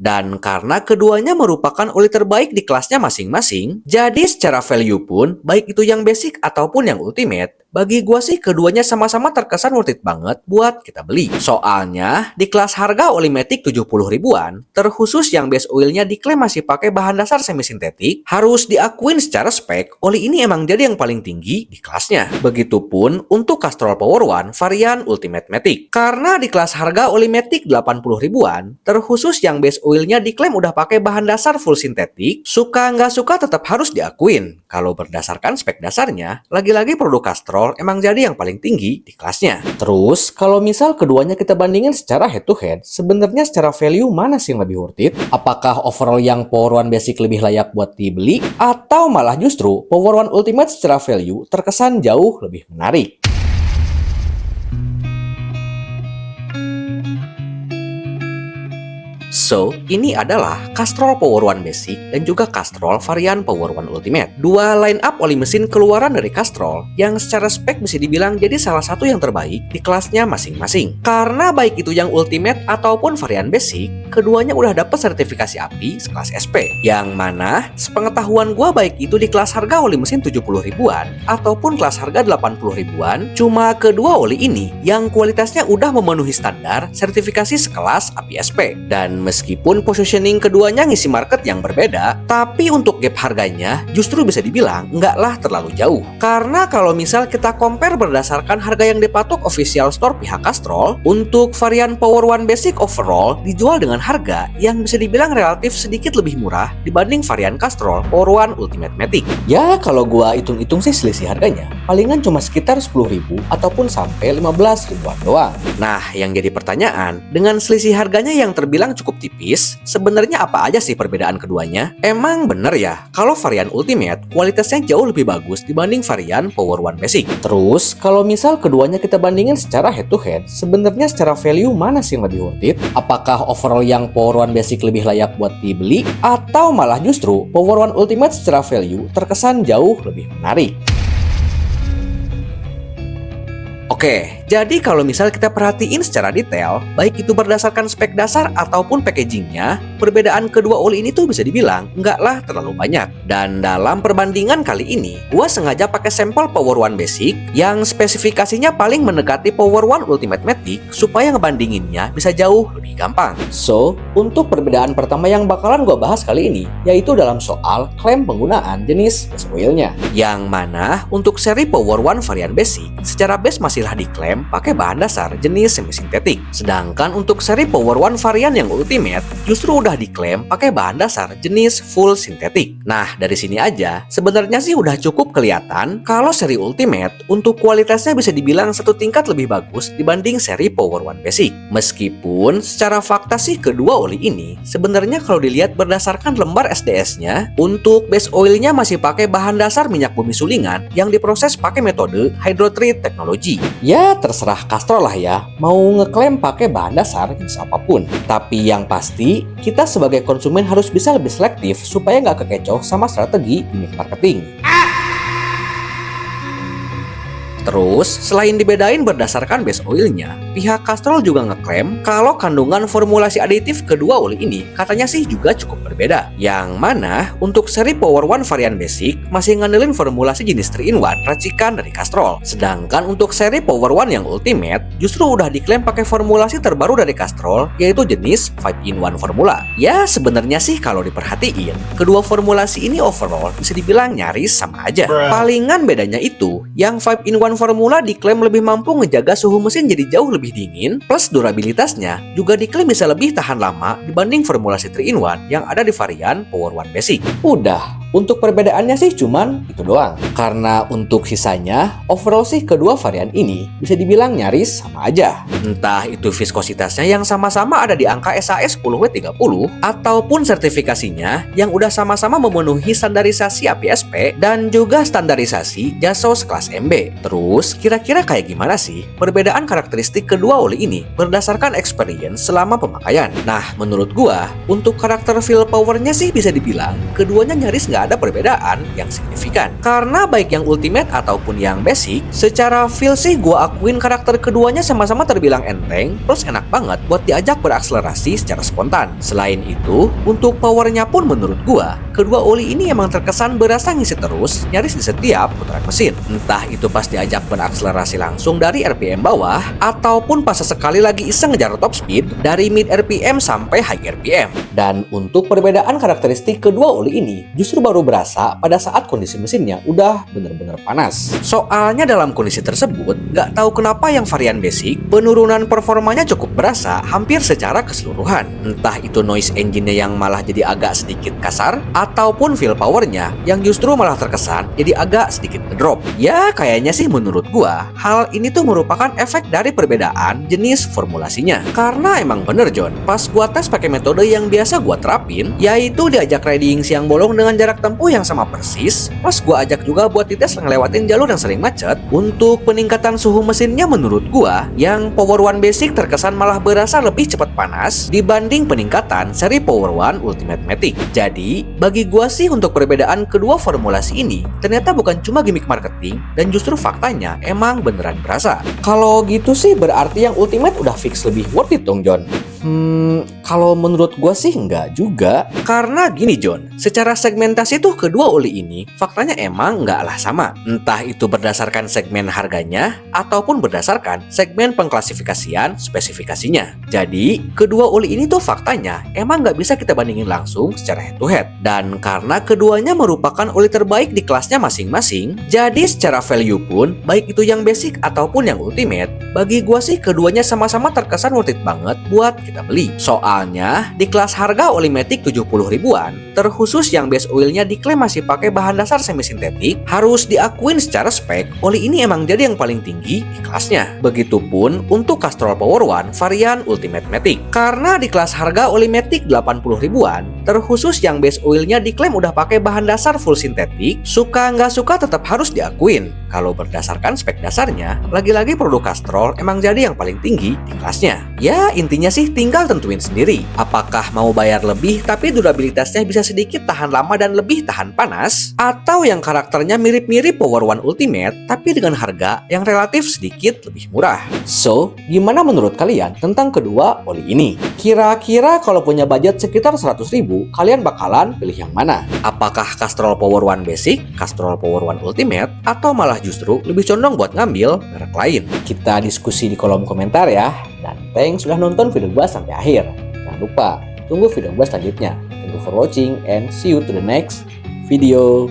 Dan karena keduanya merupakan oli terbaik di kelasnya masing-masing, jadi secara value pun, baik itu yang basic ataupun yang ultimate, bagi gua sih keduanya sama-sama terkesan worth it banget buat kita beli. Soalnya, di kelas harga oli Matic 70 ribuan, terkhusus yang base oilnya diklaim masih pakai bahan dasar semi-sintetik, harus diakuin secara spek, oli ini emang jadi yang paling tinggi di kelasnya. Begitupun untuk Castrol Power One varian Ultimate Matic. Karena di kelas harga oli Matic 80 ribuan, terkhusus yang base oilnya diklaim udah pakai bahan dasar full sintetik, suka nggak suka tetap harus diakuin. Kalau berdasarkan spek dasarnya, lagi-lagi produk Castrol emang jadi yang paling tinggi di kelasnya. Terus, kalau misal keduanya kita bandingin secara head to head, sebenarnya secara value mana sih yang lebih worth it? Apakah overall yang Power One Basic lebih layak buat dibeli? Atau malah justru Power One Ultimate secara value terkesan jauh lebih menarik? So, ini adalah Castrol Power One Basic dan juga Castrol varian Power One Ultimate. Dua line up oli mesin keluaran dari Castrol yang secara spek bisa dibilang jadi salah satu yang terbaik di kelasnya masing-masing. Karena baik itu yang Ultimate ataupun varian Basic, keduanya udah dapat sertifikasi API sekelas SP. Yang mana, sepengetahuan gua baik itu di kelas harga oli mesin 70 ribuan ataupun kelas harga 80 ribuan, cuma kedua oli ini yang kualitasnya udah memenuhi standar sertifikasi sekelas API SP. Dan meskipun positioning keduanya ngisi market yang berbeda, tapi untuk gap harganya justru bisa dibilang nggaklah terlalu jauh. Karena kalau misal kita compare berdasarkan harga yang dipatok official store pihak Castrol, untuk varian Power One Basic overall dijual dengan harga yang bisa dibilang relatif sedikit lebih murah dibanding varian Castrol Power One Ultimate Matic. Ya kalau gua hitung-hitung sih selisih harganya palingan cuma sekitar 10.000 ataupun sampai 15 ribuan doang. Nah, yang jadi pertanyaan, dengan selisih harganya yang terbilang cukup tipis, sebenarnya apa aja sih perbedaan keduanya? Emang bener ya, kalau varian Ultimate kualitasnya jauh lebih bagus dibanding varian Power One Basic. Terus, kalau misal keduanya kita bandingin secara head to head, sebenarnya secara value mana sih yang lebih worth it? Apakah overall yang Power One Basic lebih layak buat dibeli? Atau malah justru Power One Ultimate secara value terkesan jauh lebih menarik? Oke, jadi kalau misal kita perhatiin secara detail, baik itu berdasarkan spek dasar ataupun packagingnya, perbedaan kedua oli ini tuh bisa dibilang nggaklah terlalu banyak. Dan dalam perbandingan kali ini, gua sengaja pakai sampel Power One Basic yang spesifikasinya paling mendekati Power One Ultimate Matic supaya ngebandinginnya bisa jauh lebih gampang. So, untuk perbedaan pertama yang bakalan gua bahas kali ini, yaitu dalam soal klaim penggunaan jenis base oilnya. Yang mana untuk seri Power One varian Basic, secara base masih diklaim pakai bahan dasar jenis semi-sintetik. Sedangkan untuk seri Power One varian yang Ultimate justru udah diklaim pakai bahan dasar jenis full sintetik. Nah, dari sini aja sebenarnya sih udah cukup kelihatan kalau seri Ultimate untuk kualitasnya bisa dibilang satu tingkat lebih bagus dibanding seri Power One Basic. Meskipun secara fakta sih kedua oli ini sebenarnya kalau dilihat berdasarkan lembar SDS-nya, untuk base oilnya masih pakai bahan dasar minyak bumi sulingan yang diproses pakai metode hydrotreat technology. Ya terserah Castrol lah ya, mau ngeklaim pakai bahan dasar jenis apapun. Tapi yang pasti, kita sebagai konsumen harus bisa lebih selektif supaya nggak kekecoh sama strategi gimmick marketing. Terus, selain dibedain berdasarkan base oilnya, pihak Castrol juga ngeklaim kalau kandungan formulasi aditif kedua oli ini katanya sih juga cukup berbeda. Yang mana, untuk seri Power One varian Basic masih ngandelin formulasi jenis 3-in-1 racikan dari Castrol. Sedangkan untuk seri Power One yang Ultimate justru udah diklaim pakai formulasi terbaru dari Castrol, yaitu jenis 5-in-1 formula. Ya, sebenarnya sih kalau diperhatiin, kedua formulasi ini overall bisa dibilang nyaris sama aja. Palingan bedanya itu, yang 5-in-1 formula diklaim lebih mampu ngejaga suhu mesin jadi jauh lebih dingin, plus durabilitasnya juga diklaim bisa lebih tahan lama dibanding formulasi 3-in-1 yang ada di varian Power One Basic. Udah, untuk perbedaannya sih cuman itu doang. Karena untuk sisanya, overall sih kedua varian ini bisa dibilang nyaris sama aja. Entah itu viskositasnya yang sama-sama ada di angka SAS 10W30 ataupun sertifikasinya yang udah sama-sama memenuhi standarisasi API-SP dan juga standarisasi JASOS kelas MB. Terus, kira-kira kayak gimana sih perbedaan karakteristik kedua oli ini berdasarkan experience selama pemakaian? Nah, menurut gua, untuk karakter feel powernya sih bisa dibilang keduanya nyaris nggak nggak ada perbedaan yang signifikan. Karena baik yang Ultimate ataupun yang Basic, secara feel sih gua akuin karakter keduanya sama-sama terbilang enteng, plus enak banget buat diajak berakselerasi secara spontan. Selain itu, untuk powernya pun menurut gua, kedua oli ini emang terkesan berasa ngisi terus, nyaris di setiap putaran mesin. Entah itu pas diajak berakselerasi langsung dari RPM bawah, ataupun pas sesekali lagi iseng ngejar top speed dari mid RPM sampai high RPM. Dan untuk perbedaan karakteristik kedua oli ini justru baru berasa pada saat kondisi mesinnya udah bener-bener panas. Soalnya dalam kondisi tersebut, nggak tahu kenapa yang varian Basic, penurunan performanya cukup berasa hampir secara keseluruhan. Entah itu noise engine-nya yang malah jadi agak sedikit kasar, ataupun feel powernya yang justru malah terkesan jadi agak sedikit ngedrop. Ya kayaknya sih menurut gua, hal ini tuh merupakan efek dari perbedaan jenis formulasinya. Karena emang bener John, pas gua tes pakai metode yang biasa gua terapin, yaitu diajak riding siang bolong dengan jarak tempuh yang sama persis, plus gua ajak juga buat dites ngelewatin jalur yang sering macet. Untuk peningkatan suhu mesinnya menurut gua, yang Power One Basic terkesan malah berasa lebih cepat panas dibanding peningkatan seri Power One Ultimate Matic. Jadi, bagi gua sih untuk perbedaan kedua formulasi ini, ternyata bukan cuma gimmick marketing, dan justru faktanya emang beneran berasa. Kalau gitu sih berarti yang Ultimate udah fix lebih worth it dong John? Kalau menurut gue sih enggak juga. Karena gini John, secara segmentasi tuh kedua oli ini faktanya emang enggaklah sama. Entah itu berdasarkan segmen harganya ataupun berdasarkan segmen pengklasifikasian spesifikasinya. Jadi, kedua oli ini tuh faktanya emang nggak bisa kita bandingin langsung secara head to head. Dan karena keduanya merupakan oli terbaik di kelasnya masing-masing, jadi secara value pun, baik itu yang basic ataupun yang ultimate, bagi gue sih keduanya sama-sama terkesan worth it banget buat kita beli. Soalnya di kelas harga oli Matic 70 ribuan, terkhusus yang base oilnya diklaim masih pakai bahan dasar semi sintetik, harus diakuin secara spek oli ini emang jadi yang paling tinggi di kelasnya. Begitupun untuk Castrol Power One varian Ultimate Matic. Karena di kelas harga oli Matic 80 ribuan, terkhusus yang base oilnya diklaim udah pakai bahan dasar full sintetik, suka nggak suka tetap harus diakuin kalau berdasarkan spek dasarnya, lagi-lagi produk Castrol emang jadi yang paling tinggi di kelasnya. Ya intinya sih tinggal tentuin sendiri, apakah mau bayar lebih tapi durabilitasnya bisa sedikit tahan lama dan lebih tahan panas, atau yang karakternya mirip-mirip Power One Ultimate tapi dengan harga yang relatif sedikit lebih murah. So, gimana menurut kalian tentang kedua oli ini? Kira-kira kalau punya budget sekitar 100 ribu, kalian bakalan pilih yang mana? Apakah Castrol Power One Basic, Castrol Power One Ultimate, atau malah justru lebih condong buat ngambil merek lain? Kita diskusi di kolom komentar ya. Dan thanks sudah nonton video gua sampai akhir. Jangan lupa, tunggu video gua selanjutnya. Thank you for watching and see you to the next video.